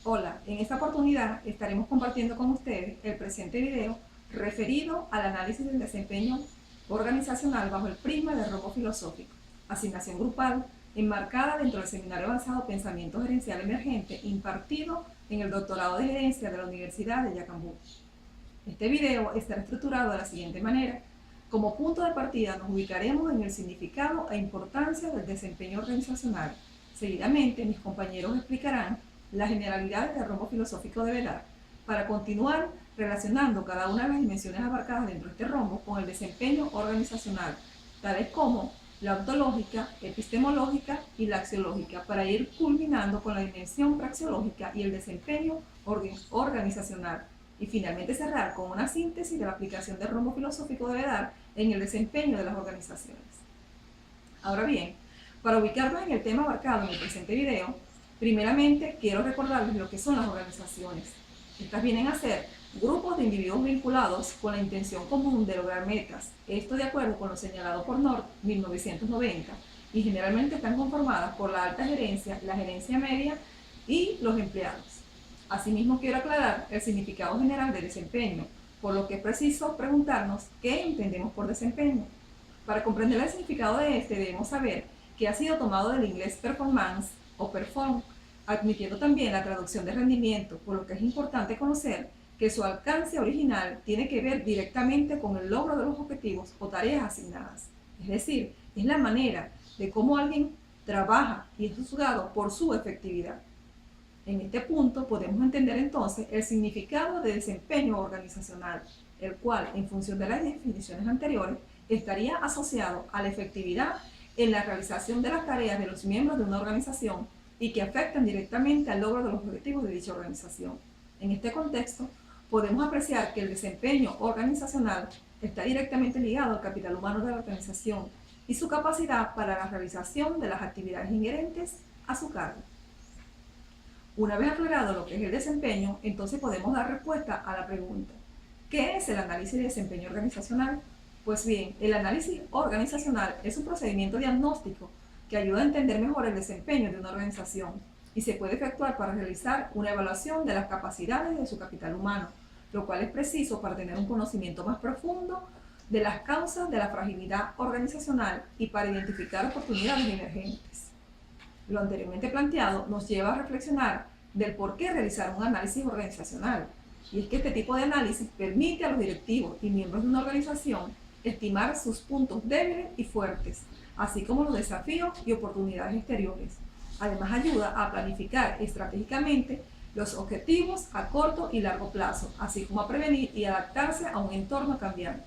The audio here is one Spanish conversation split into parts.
Hola, en esta oportunidad estaremos compartiendo con ustedes el presente video referido al análisis del desempeño organizacional bajo el prisma del rombo filosófico, asignación grupal enmarcada dentro del Seminario Avanzado Pensamiento Gerencial Emergente impartido en el Doctorado de Gerencia de la Universidad de Yacambú. Este video estará estructurado de la siguiente manera. Como punto de partida nos ubicaremos en el significado e importancia del desempeño organizacional. Seguidamente mis compañeros explicarán las generalidades del rombo filosófico de Vedar, para continuar relacionando cada una de las dimensiones abarcadas dentro de este rombo con el desempeño organizacional, tales como la ontológica, epistemológica y la axiológica, para ir culminando con la dimensión praxeológica y el desempeño organizacional, y finalmente cerrar con una síntesis de la aplicación del rombo filosófico de Vedar en el desempeño de las organizaciones. Ahora bien, para ubicarnos en el tema abarcado en el presente video, primeramente quiero recordarles lo que son las organizaciones. Estas vienen a ser grupos de individuos vinculados con la intención común de lograr metas, esto de acuerdo con lo señalado por North 1990, y generalmente están conformadas por la alta gerencia, la gerencia media y los empleados. Asimismo, quiero aclarar el significado general de desempeño, por lo que es preciso preguntarnos qué entendemos por desempeño. Para comprender el significado de este, debemos saber que ha sido tomado del inglés performance o perform, admitiendo también la traducción de rendimiento, por lo que es importante conocer que su alcance original tiene que ver directamente con el logro de los objetivos o tareas asignadas. Es decir, es la manera de cómo alguien trabaja y es juzgado por su efectividad. En este punto podemos entender entonces el significado de desempeño organizacional, el cual, en función de las definiciones anteriores, estaría asociado a la efectividad en la realización de las tareas de los miembros de una organización y que afectan directamente al logro de los objetivos de dicha organización. En este contexto, podemos apreciar que el desempeño organizacional está directamente ligado al capital humano de la organización y su capacidad para la realización de las actividades inherentes a su cargo. Una vez aclarado lo que es el desempeño, entonces podemos dar respuesta a la pregunta: ¿qué es el análisis de desempeño organizacional? Pues bien, el análisis organizacional es un procedimiento diagnóstico que ayuda a entender mejor el desempeño de una organización y se puede efectuar para realizar una evaluación de las capacidades de su capital humano, lo cual es preciso para tener un conocimiento más profundo de las causas de la fragilidad organizacional y para identificar oportunidades emergentes. Lo anteriormente planteado nos lleva a reflexionar del por qué realizar un análisis organizacional, y es que este tipo de análisis permite a los directivos y miembros de una organización estimar sus puntos débiles y fuertes, así como los desafíos y oportunidades exteriores. Además, ayuda a planificar estratégicamente los objetivos a corto y largo plazo, así como a prevenir y adaptarse a un entorno cambiante.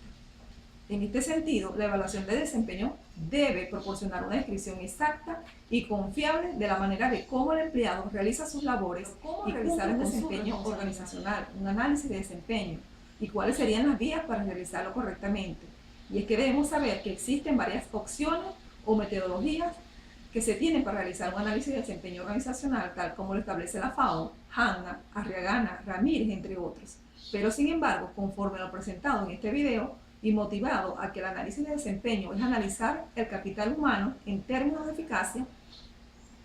En este sentido, la evaluación de desempeño debe proporcionar una descripción exacta y confiable de la manera de cómo el empleado realiza sus labores y realizar el desempeño organizacional, un análisis de desempeño, y cuáles serían las vías para realizarlo correctamente. Y es que debemos saber que existen varias opciones o metodologías que se tienen para realizar un análisis de desempeño organizacional, tal como lo establece la FAO, Hanna, Arriagana, Ramírez, entre otros. Pero sin embargo, conforme a lo presentado en este video, y motivado a que el análisis de desempeño es analizar el capital humano en términos de eficacia,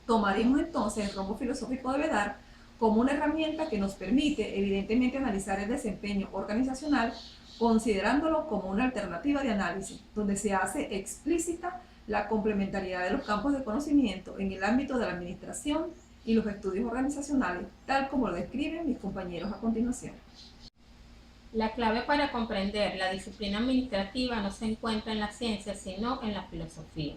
tomaremos entonces el rombo filosófico de Vedar como una herramienta que nos permite evidentemente analizar el desempeño organizacional, considerándolo como una alternativa de análisis, donde se hace explícita la complementariedad de los campos de conocimiento en el ámbito de la administración y los estudios organizacionales, tal como lo describen mis compañeros a continuación. La clave para comprender la disciplina administrativa no se encuentra en la ciencia, sino en la filosofía.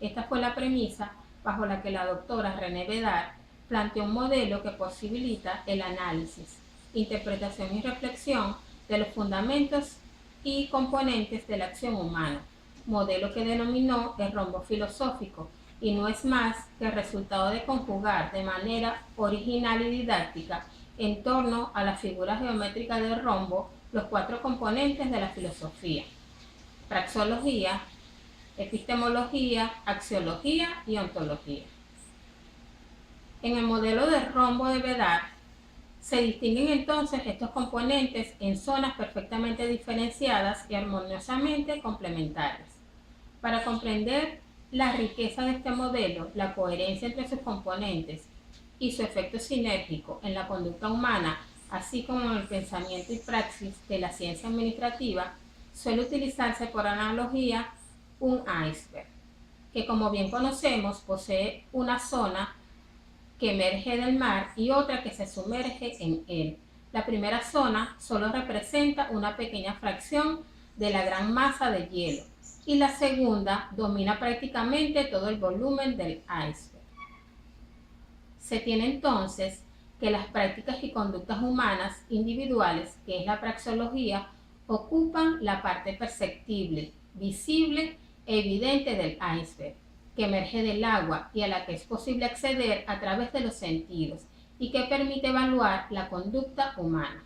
Esta fue la premisa bajo la que la doctora René Vedar planteó un modelo que posibilita el análisis, interpretación y reflexión de los fundamentos y componentes de la acción humana, modelo que denominó el rombo filosófico, y no es más que el resultado de conjugar de manera original y didáctica en torno a la figura geométrica del rombo los cuatro componentes de la filosofía: praxeología, epistemología, axiología y ontología. En el modelo de rombo de Vedar se distinguen entonces estos componentes en zonas perfectamente diferenciadas y armoniosamente complementarias. Para comprender la riqueza de este modelo, la coherencia entre sus componentes y su efecto sinérgico en la conducta humana, así como en el pensamiento y praxis de la ciencia administrativa, suele utilizarse por analogía un iceberg, que como bien conocemos posee una zona que emerge del mar y otra que se sumerge en él. La primera zona solo representa una pequeña fracción de la gran masa de hielo y la segunda domina prácticamente todo el volumen del iceberg. Se tiene entonces que las prácticas y conductas humanas individuales, que es la praxeología, ocupan la parte perceptible, visible e evidente del iceberg, que emerge del agua y a la que es posible acceder a través de los sentidos y que permite evaluar la conducta humana.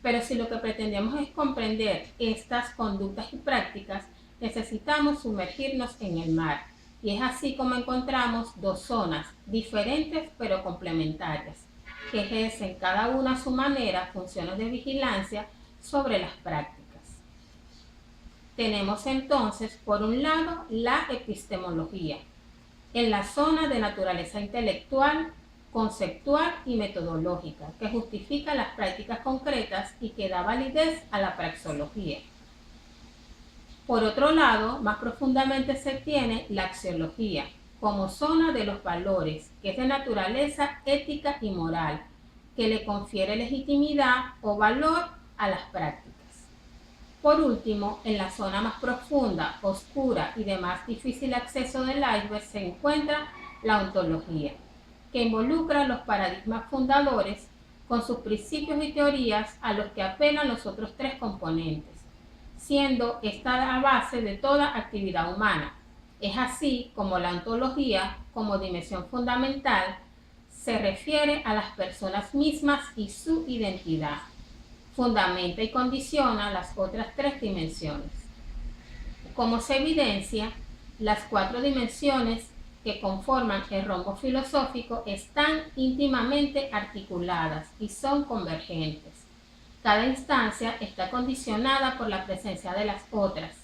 Pero si lo que pretendemos es comprender estas conductas y prácticas, necesitamos sumergirnos en el mar. Y es así como encontramos dos zonas diferentes pero complementarias, que ejercen cada una a su manera funciones de vigilancia sobre las prácticas. Tenemos entonces, por un lado, la epistemología, en la zona de naturaleza intelectual, conceptual y metodológica, que justifica las prácticas concretas y que da validez a la praxeología. Por otro lado, más profundamente se tiene la axiología, como zona de los valores, que es de naturaleza ética y moral, que le confiere legitimidad o valor a las prácticas. Por último, en la zona más profunda, oscura y de más difícil acceso del iceberg se encuentra la ontología, que involucra los paradigmas fundadores con sus principios y teorías a los que apelan los otros tres componentes, siendo esta la base de toda actividad humana. Es así como la ontología, como dimensión fundamental, se refiere a las personas mismas y su identidad. Fundamenta y condiciona las otras tres dimensiones. Como se evidencia, las cuatro dimensiones que conforman el rombo filosófico están íntimamente articuladas y son convergentes. Cada instancia está condicionada por la presencia de las otras.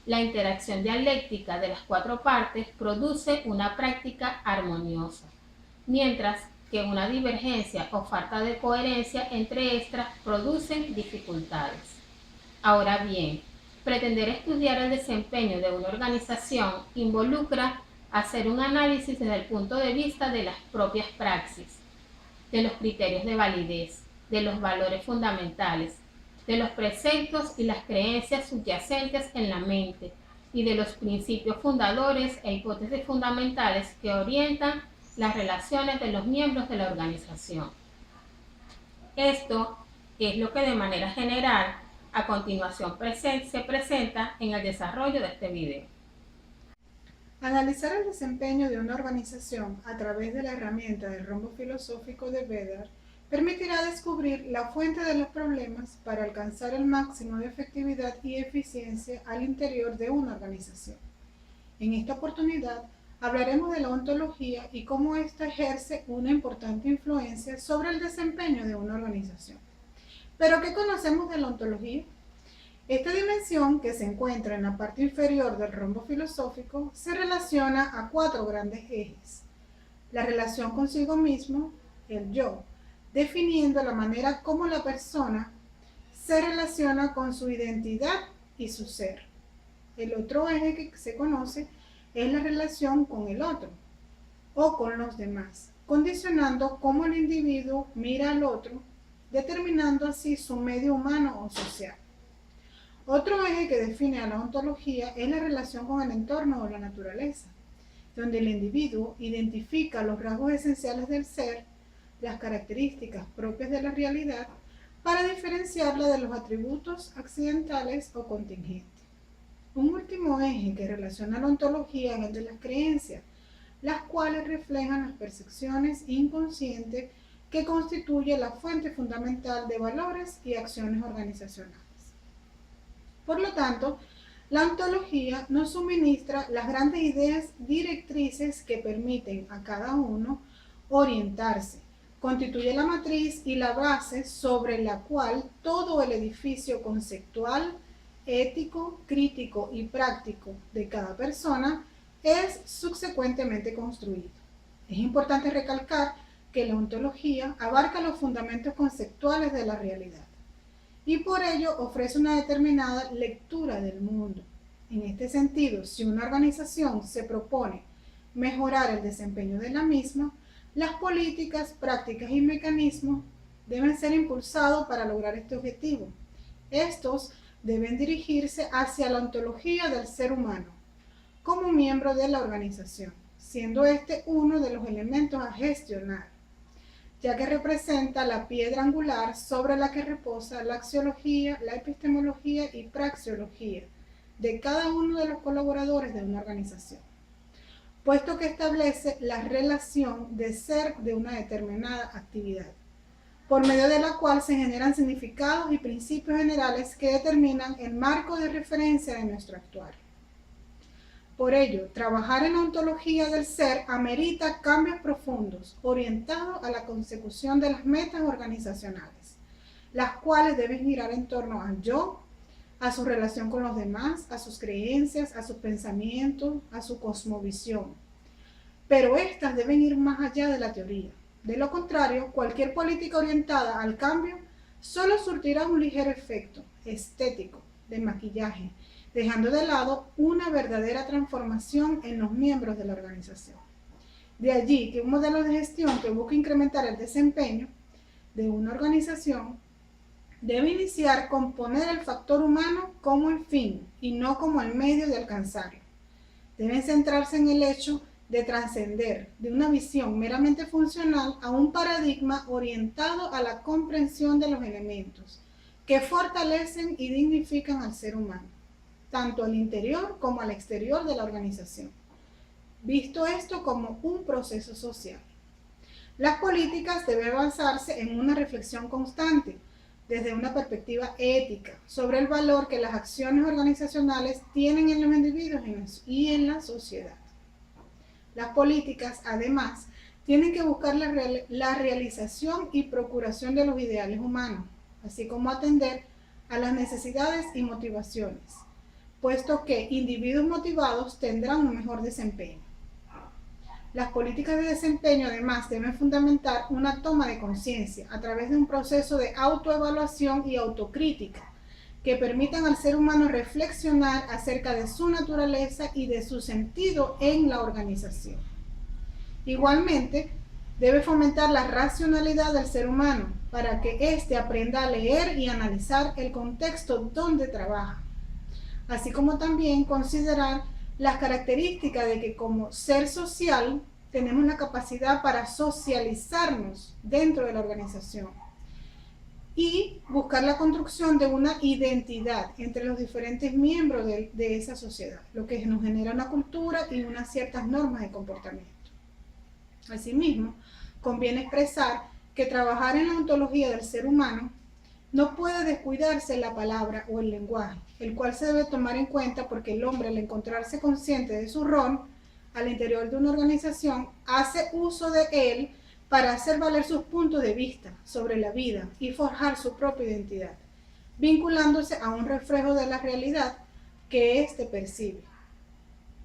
La interacción dialéctica de las cuatro partes produce una práctica armoniosa, mientras que una divergencia o falta de coherencia entre estas producen dificultades. Ahora bien, pretender estudiar el desempeño de una organización involucra hacer un análisis desde el punto de vista de las propias praxis, de los criterios de validez, de los valores fundamentales, de los preceptos y las creencias subyacentes en la mente y de los principios fundadores e hipótesis fundamentales que orientan las relaciones de los miembros de la organización. Esto es lo que de manera general a continuación se presenta en el desarrollo de este video. Analizar el desempeño de una organización a través de la herramienta del rombo filosófico de Vedar permitirá descubrir la fuente de los problemas para alcanzar el máximo de efectividad y eficiencia al interior de una organización. En esta oportunidad, hablaremos de la ontología y cómo ésta ejerce una importante influencia sobre el desempeño de una organización. ¿Pero qué conocemos de la ontología? Esta dimensión, que se encuentra en la parte inferior del rombo filosófico, se relaciona a cuatro grandes ejes. La relación consigo mismo, el yo, definiendo la manera como la persona se relaciona con su identidad y su ser. El otro eje que se conoce es la relación con el otro o con los demás, condicionando cómo el individuo mira al otro, determinando así su medio humano o social. Otro eje que define a la ontología es la relación con el entorno o la naturaleza, donde el individuo identifica los rasgos esenciales del ser, las características propias de la realidad, para diferenciarla de los atributos accidentales o contingentes. Un último eje que relaciona la ontología es el de las creencias, las cuales reflejan las percepciones inconscientes que constituye la fuente fundamental de valores y acciones organizacionales. Por lo tanto, la ontología nos suministra las grandes ideas directrices que permiten a cada uno orientarse. Constituye la matriz y la base sobre la cual todo el edificio conceptual, ético, crítico y práctico de cada persona es subsecuentemente construido. Es importante recalcar que la ontología abarca los fundamentos conceptuales de la realidad y por ello ofrece una determinada lectura del mundo. En este sentido, si una organización se propone mejorar el desempeño de la misma, las políticas, prácticas y mecanismos deben ser impulsados para lograr este objetivo. Estos deben dirigirse hacia la ontología del ser humano como miembro de la organización, siendo este uno de los elementos a gestionar, ya que representa la piedra angular sobre la que reposa la axiología, la epistemología y praxeología de cada uno de los colaboradores de una organización, puesto que establece la relación de ser de una determinada actividad, por medio de la cual se generan significados y principios generales que determinan el marco de referencia de nuestro actuar. Por ello, trabajar en la ontología del ser amerita cambios profundos orientados a la consecución de las metas organizacionales, las cuales deben girar en torno al yo, a su relación con los demás, a sus creencias, a sus pensamientos, a su cosmovisión. Pero estas deben ir más allá de la teoría. De lo contrario, cualquier política orientada al cambio solo surtirá un ligero efecto estético de maquillaje, dejando de lado una verdadera transformación en los miembros de la organización. De allí que un modelo de gestión que busque incrementar el desempeño de una organización debe iniciar con poner el factor humano como el fin y no como el medio de alcanzarlo. Deben centrarse en el hecho de trascender de una visión meramente funcional a un paradigma orientado a la comprensión de los elementos que fortalecen y dignifican al ser humano, tanto al interior como al exterior de la organización, visto esto como un proceso social. Las políticas deben basarse en una reflexión constante, desde una perspectiva ética, sobre el valor que las acciones organizacionales tienen en los individuos y en la sociedad. Las políticas, además, tienen que buscar la realización y procuración de los ideales humanos, así como atender a las necesidades y motivaciones, puesto que individuos motivados tendrán un mejor desempeño. Las políticas de desempeño, además, deben fundamentar una toma de conciencia a través de un proceso de autoevaluación y autocrítica que permitan al ser humano reflexionar acerca de su naturaleza y de su sentido en la organización. Igualmente, debe fomentar la racionalidad del ser humano para que éste aprenda a leer y analizar el contexto donde trabaja, así como también considerar las características de que como ser social tenemos la capacidad para socializarnos dentro de la organización y buscar la construcción de una identidad entre los diferentes miembros de esa sociedad, lo que nos genera una cultura y unas ciertas normas de comportamiento. Asimismo, conviene expresar que trabajar en la ontología del ser humano no puede descuidarse la palabra o el lenguaje, el cual se debe tomar en cuenta porque el hombre, al encontrarse consciente de su rol al interior de una organización, hace uso de él para hacer valer sus puntos de vista sobre la vida y forjar su propia identidad, vinculándose a un reflejo de la realidad que éste percibe,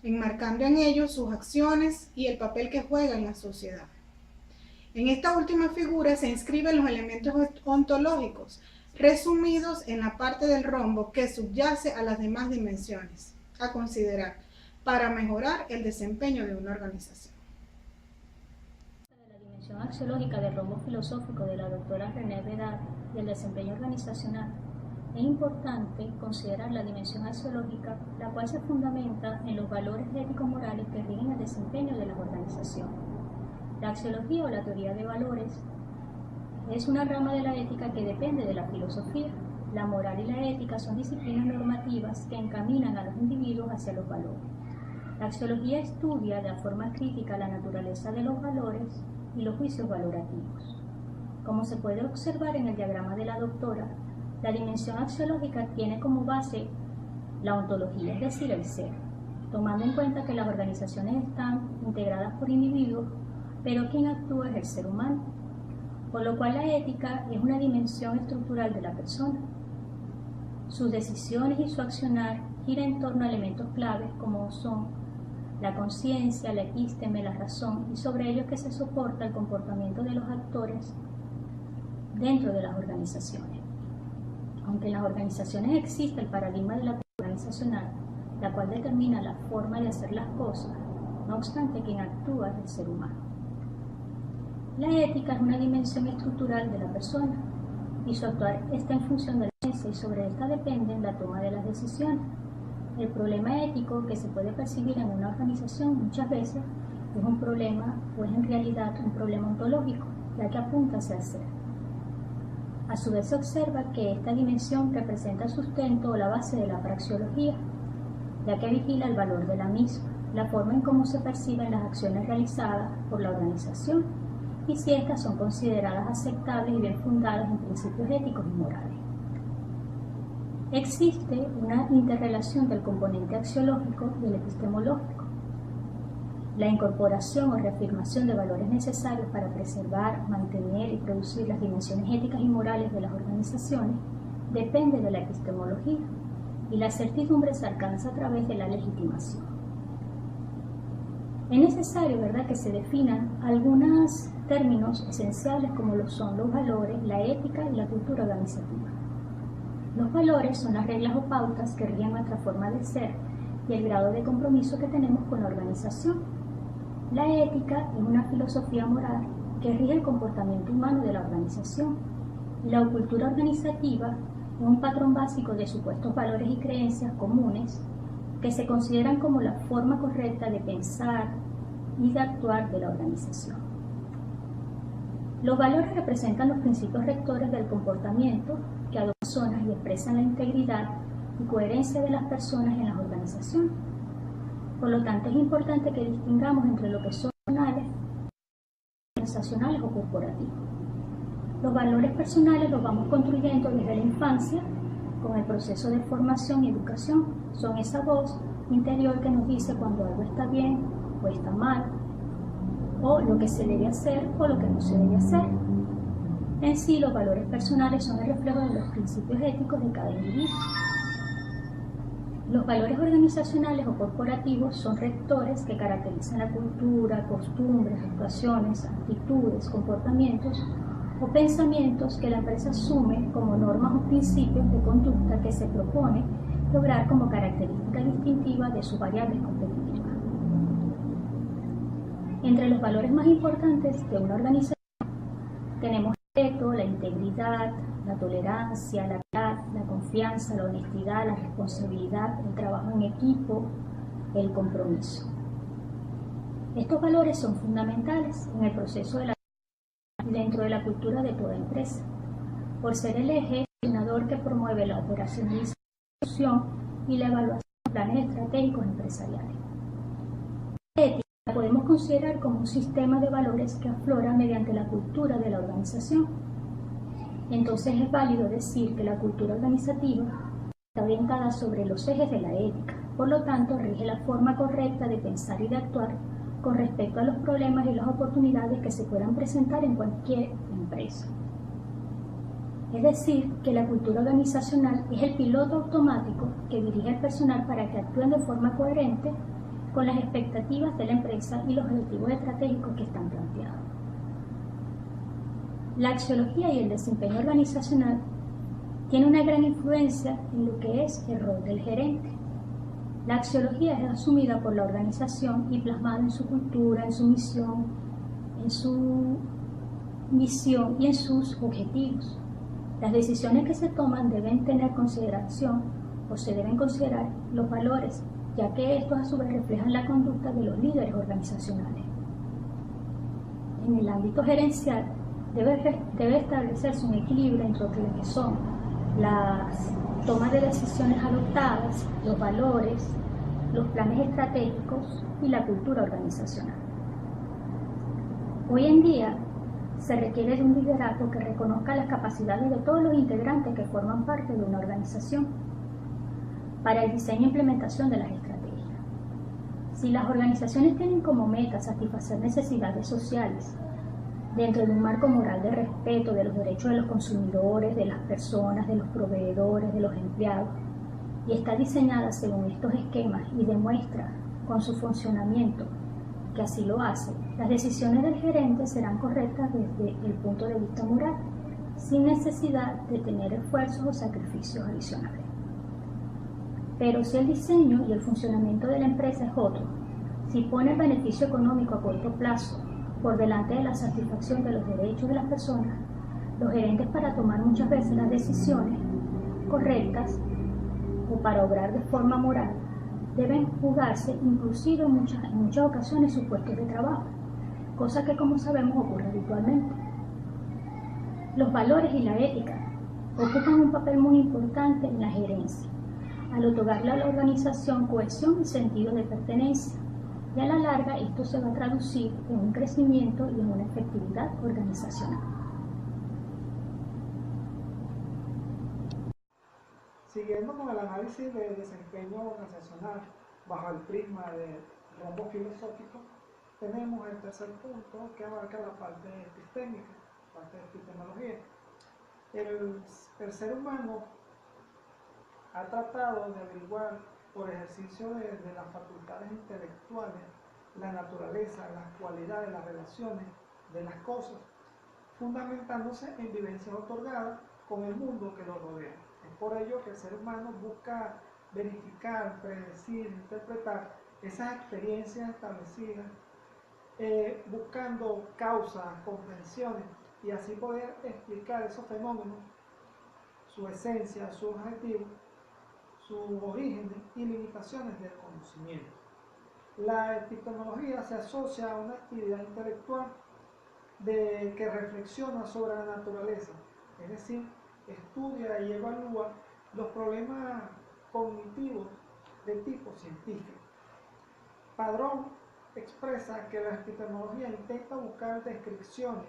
enmarcando en ello sus acciones y el papel que juega en la sociedad. En esta última figura se inscriben los elementos ontológicos, resumidos en la parte del rombo que subyace a las demás dimensiones a considerar para mejorar el desempeño de una organización. La dimensión axiológica del rombo filosófico de la doctora René Bedard y el desempeño organizacional, es importante considerar la dimensión axiológica, la cual se fundamenta en los valores ético-morales que rigen el desempeño de las organizaciones. La axiología o la teoría de valores es una rama de la ética que depende de la filosofía. La moral y la ética son disciplinas normativas que encaminan a los individuos hacia los valores. La axiología estudia de forma crítica la naturaleza de los valores y los juicios valorativos. Como se puede observar en el diagrama de la doctora, la dimensión axiológica tiene como base la ontología, es decir, el ser, tomando en cuenta que las organizaciones están integradas por individuos, pero quien actúa es el ser humano, por lo cual la ética es una dimensión estructural de la persona. Sus decisiones y su accionar gira en torno a elementos claves como son la conciencia, la epísteme, la razón, y sobre ello es que se soporta el comportamiento de los actores dentro de las organizaciones. Aunque en las organizaciones existe el paradigma de la organizacional, la cual determina la forma de hacer las cosas, no obstante quien actúa es el ser humano. La ética es una dimensión estructural de la persona y su actuar está en función de la ciencia y sobre esta depende la toma de las decisiones. El problema ético que se puede percibir en una organización muchas veces es un problema o es en realidad un problema ontológico, ya que apunta hacia el ser. A su vez se observa que esta dimensión representa el sustento o la base de la praxeología, ya que vigila el valor de la misma, la forma en cómo se perciben las acciones realizadas por la organización y si estas son consideradas aceptables y bien fundadas en principios éticos y morales. Existe una interrelación del componente axiológico y el epistemológico. La incorporación o reafirmación de valores necesarios para preservar, mantener y producir las dimensiones éticas y morales de las organizaciones depende de la epistemología y la certidumbre se alcanza a través de la legitimación. Es necesario, ¿verdad?, que se definan algunos términos esenciales como lo son los valores, la ética y la cultura organizativa. Los valores son las reglas o pautas que rigen nuestra forma de ser y el grado de compromiso que tenemos con la organización. La ética es una filosofía moral que rige el comportamiento humano de la organización y la cultura organizativa es un patrón básico de supuestos valores y creencias comunes que se consideran como la forma correcta de pensar y de actuar de la organización. Los valores representan los principios rectores del comportamiento que adoptan personas y expresan la integridad y coherencia de las personas en las organizaciones. Por lo tanto, es importante que distingamos entre lo que son personales, organizacionales o corporativos. Los valores personales los vamos construyendo desde la infancia con el proceso de formación y educación. Son esa voz interior que nos dice cuando algo está bien o está mal, o lo que se debe hacer o lo que no se debe hacer. En sí, los valores personales son el reflejo de los principios éticos de cada individuo. Los valores organizacionales o corporativos son rectores que caracterizan la cultura, costumbres, actuaciones, actitudes, comportamientos o pensamientos que la empresa asume como normas o principios de conducta que se propone lograr como característica distintiva de sus variables competitivas. Entre los valores más importantes de una organización tenemos el respeto, la integridad, la tolerancia, la verdad, la confianza, la honestidad, la responsabilidad, el trabajo en equipo, el compromiso. Estos valores son fundamentales en el proceso de la dentro de la cultura de toda empresa, por ser el eje coordinador que promueve la operacionalización y la evaluación de planes estratégicos empresariales. La ética la podemos considerar como un sistema de valores que aflora mediante la cultura de la organización. Entonces es válido decir que la cultura organizativa está orientada sobre los ejes de la ética, por lo tanto rige la forma correcta de pensar y de actuar con respecto a los problemas y las oportunidades que se puedan presentar en cualquier empresa. Es decir, que la cultura organizacional es el piloto automático que dirige al personal para que actúen de forma coherente con las expectativas de la empresa y los objetivos estratégicos que están planteados. La axiología y el desempeño organizacional tienen una gran influencia en lo que es el rol del gerente. La axiología es asumida por la organización y plasmada en su cultura, en su misión y en sus objetivos. Las decisiones que se toman deben tener consideración o se deben considerar los valores, ya que estos a su vez reflejan la conducta de los líderes organizacionales. En el ámbito gerencial debe establecerse un equilibrio entre lo que son las tomas de decisiones adoptadas, los valores, los planes estratégicos y la cultura organizacional. Hoy en día se requiere de un liderazgo que reconozca las capacidades de todos los integrantes que forman parte de una organización para el diseño e implementación de las estrategias. Si las organizaciones tienen como meta satisfacer necesidades sociales dentro de un marco moral de respeto de los derechos de los consumidores, de las personas, de los proveedores, de los empleados, y está diseñada según estos esquemas y demuestra con su funcionamiento, que así lo hace, las decisiones del gerente serán correctas desde el punto de vista moral, sin necesidad de tener esfuerzos o sacrificios adicionales. Pero si el diseño y el funcionamiento de la empresa es otro, si pone el beneficio económico a corto plazo por delante de la satisfacción de los derechos de las personas, los gerentes, para tomar muchas veces las decisiones correctas o para obrar de forma moral, deben jugarse inclusive en muchas ocasiones sus puestos de trabajo, cosa que, como sabemos, ocurre habitualmente. Los valores y la ética ocupan un papel muy importante en la gerencia, al otorgarle a la organización cohesión y sentido de pertenencia, y a la larga esto se va a traducir en un crecimiento y en una efectividad organizacional. Siguiendo con el análisis de desempeño organizacional bajo el prisma del rombo filosófico, tenemos el tercer punto que abarca la parte epistémica, parte de epistemología. El ser humano ha tratado de averiguar por ejercicio de las facultades intelectuales la naturaleza, las cualidades, las relaciones de las cosas, fundamentándose en vivencias otorgadas con el mundo que lo rodea. Es por ello que el ser humano busca verificar, predecir, interpretar esas experiencias establecidas, buscando causas, comprensiones, y así poder explicar esos fenómenos, su esencia, su objetivo, sus orígenes y limitaciones del conocimiento. La epistemología se asocia a una actividad intelectual que reflexiona sobre la naturaleza, es decir, estudia y evalúa los problemas cognitivos de tipo científico. Padrón expresa que la epistemología intenta buscar descripciones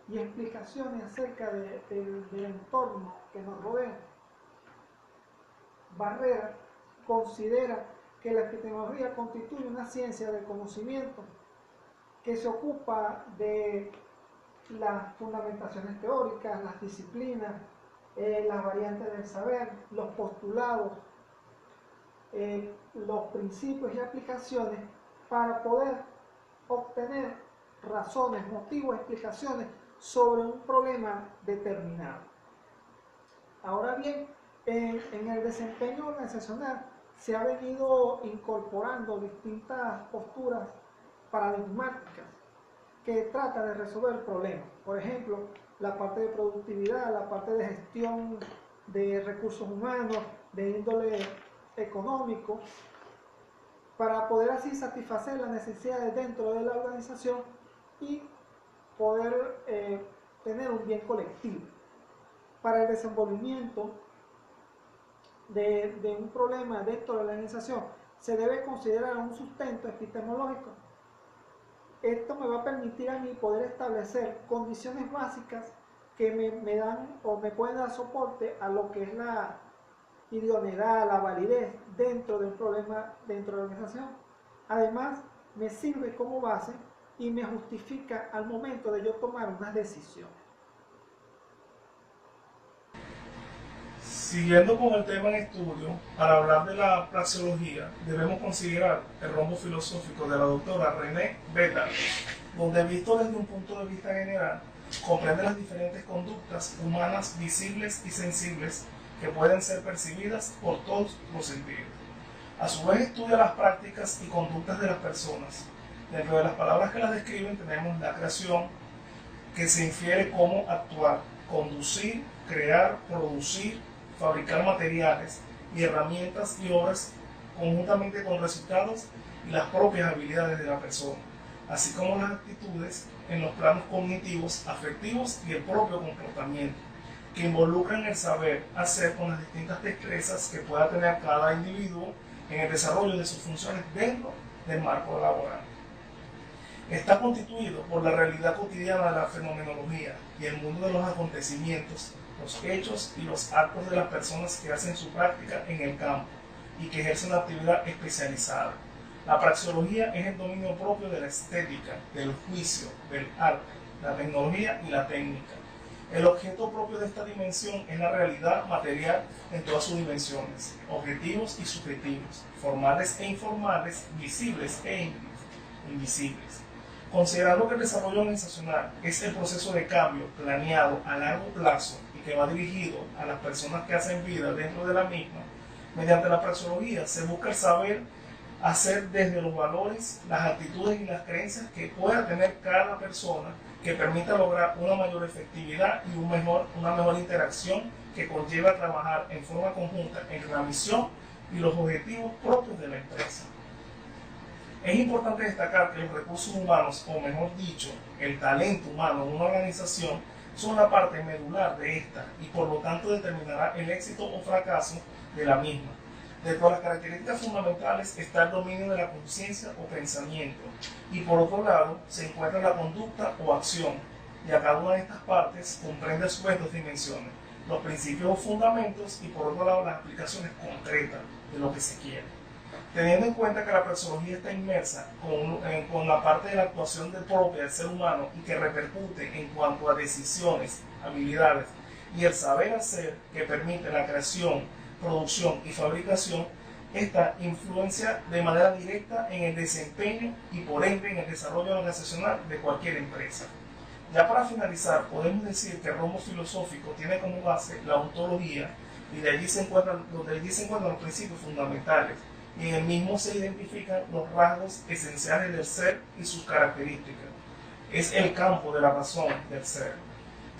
y explicaciones acerca del entorno que nos rodea. Barrera considera que la epistemología constituye una ciencia del conocimiento que se ocupa de las fundamentaciones teóricas, las disciplinas, las variantes del saber, los postulados, los principios y aplicaciones para poder obtener razones, motivos, explicaciones sobre un problema determinado. Ahora bien, en el desempeño organizacional se ha venido incorporando distintas posturas paradigmáticas que tratan de resolver problemas. Por ejemplo, la parte de productividad, la parte de gestión de recursos humanos, de índole económico, para poder así satisfacer las necesidades dentro de la organización y poder tener un bien colectivo. Para el desenvolvimiento de un problema dentro de la organización se debe considerar un sustento epistemológico. Esto me va a permitir a mí poder establecer condiciones básicas que me dan o me pueden dar soporte a lo que es la idoneidad, la validez dentro del problema dentro de la organización. Además, me sirve como base y me justifica al momento de yo tomar unas decisiones. Siguiendo con el tema en estudio, para hablar de la praxeología, debemos considerar el rombo filosófico de la doctora René Bédard, donde visto desde un punto de vista general, comprende las diferentes conductas humanas visibles y sensibles que pueden ser percibidas por todos los sentidos. A su vez estudia las prácticas y conductas de las personas. Dentro de las palabras que las describen tenemos la creación, que se infiere cómo actuar, conducir, crear, producir, fabricar materiales y herramientas y obras conjuntamente con resultados y las propias habilidades de la persona, así como las actitudes en los planos cognitivos, afectivos y el propio comportamiento, que involucran el saber hacer con las distintas destrezas que pueda tener cada individuo en el desarrollo de sus funciones dentro del marco laboral. Está constituido por la realidad cotidiana de la fenomenología y el mundo de los acontecimientos, los hechos y los actos de las personas que hacen su práctica en el campo y que ejercen una actividad especializada. La praxeología es el dominio propio de la estética, del juicio, del arte, la tecnología y la técnica. El objeto propio de esta dimensión es la realidad material en todas sus dimensiones, objetivos y subjetivos, formales e informales, visibles e invisibles. Considerando que el desarrollo organizacional es el proceso de cambio planeado a largo plazo y que va dirigido a las personas que hacen vida dentro de la misma, mediante la praxeología se busca el saber hacer desde los valores, las actitudes y las creencias que pueda tener cada persona, que permita lograr una mayor efectividad y una mejor interacción que conlleva trabajar en forma conjunta entre la misión y los objetivos propios de la empresa. Es importante destacar que los recursos humanos, o mejor dicho, el talento humano en una organización, son la parte medular de esta y por lo tanto determinará el éxito o fracaso de la misma. Dentro de las características fundamentales está el dominio de la conciencia o pensamiento, y por otro lado se encuentra la conducta o acción, y a cada una de estas partes comprende a su vez dos dimensiones, los principios o fundamentos y por otro lado las aplicaciones concretas de lo que se quiere. Teniendo en cuenta que la praxeología está inmersa con la parte de la actuación propia del ser humano y que repercute en cuanto a decisiones, habilidades y el saber hacer que permite la creación, producción y fabricación, esta influencia de manera directa en el desempeño y por ende en el desarrollo organizacional de cualquier empresa. Ya para finalizar, podemos decir que el rombo filosófico tiene como base la ontología y de allí se encuentran los principios fundamentales, y en el mismo se identifican los rasgos esenciales del ser y sus características. Es el campo de la razón del ser.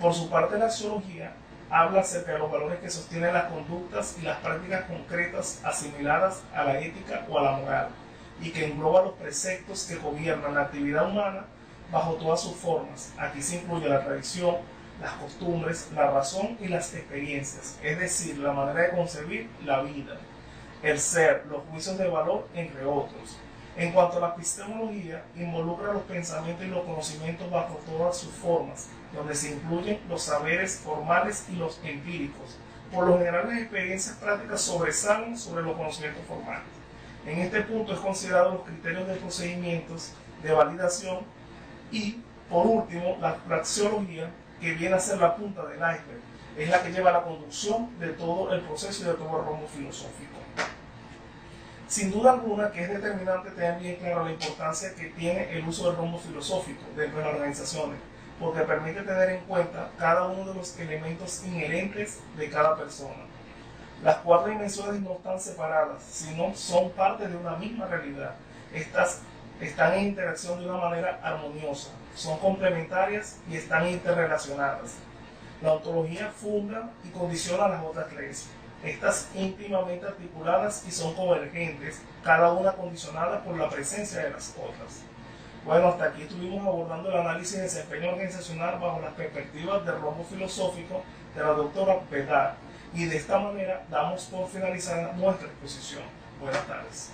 Por su parte, la axiología habla acerca de los valores que sostienen las conductas y las prácticas concretas asimiladas a la ética o a la moral, y que engloba los preceptos que gobiernan la actividad humana bajo todas sus formas. Aquí se incluye la tradición, las costumbres, la razón y las experiencias, es decir, la manera de concebir la vida, el ser, los juicios de valor, entre otros. En cuanto a la epistemología, involucra los pensamientos y los conocimientos bajo todas sus formas, donde se incluyen los saberes formales y los empíricos. Por lo general, las experiencias prácticas sobresalen sobre los conocimientos formales. En este punto es considerado los criterios de procedimientos de validación y, por último, la praxeología, que viene a ser la punta del iceberg, es la que lleva la conducción de todo el proceso y de todo el rombo filosófico. Sin duda alguna que es determinante tener bien clara la importancia que tiene el uso del rombo filosófico dentro de las organizaciones, porque permite tener en cuenta cada uno de los elementos inherentes de cada persona. Las cuatro dimensiones no están separadas, sino son parte de una misma realidad. Estas están en interacción de una manera armoniosa, son complementarias y están interrelacionadas. La ontología funda y condiciona las otras tres. Estas íntimamente articuladas y son convergentes, cada una condicionada por la presencia de las otras. Bueno, hasta aquí estuvimos abordando el análisis de desempeño organizacional bajo las perspectivas del rombo filosófico de la doctora Vedar, y de esta manera damos por finalizada nuestra exposición. Buenas tardes.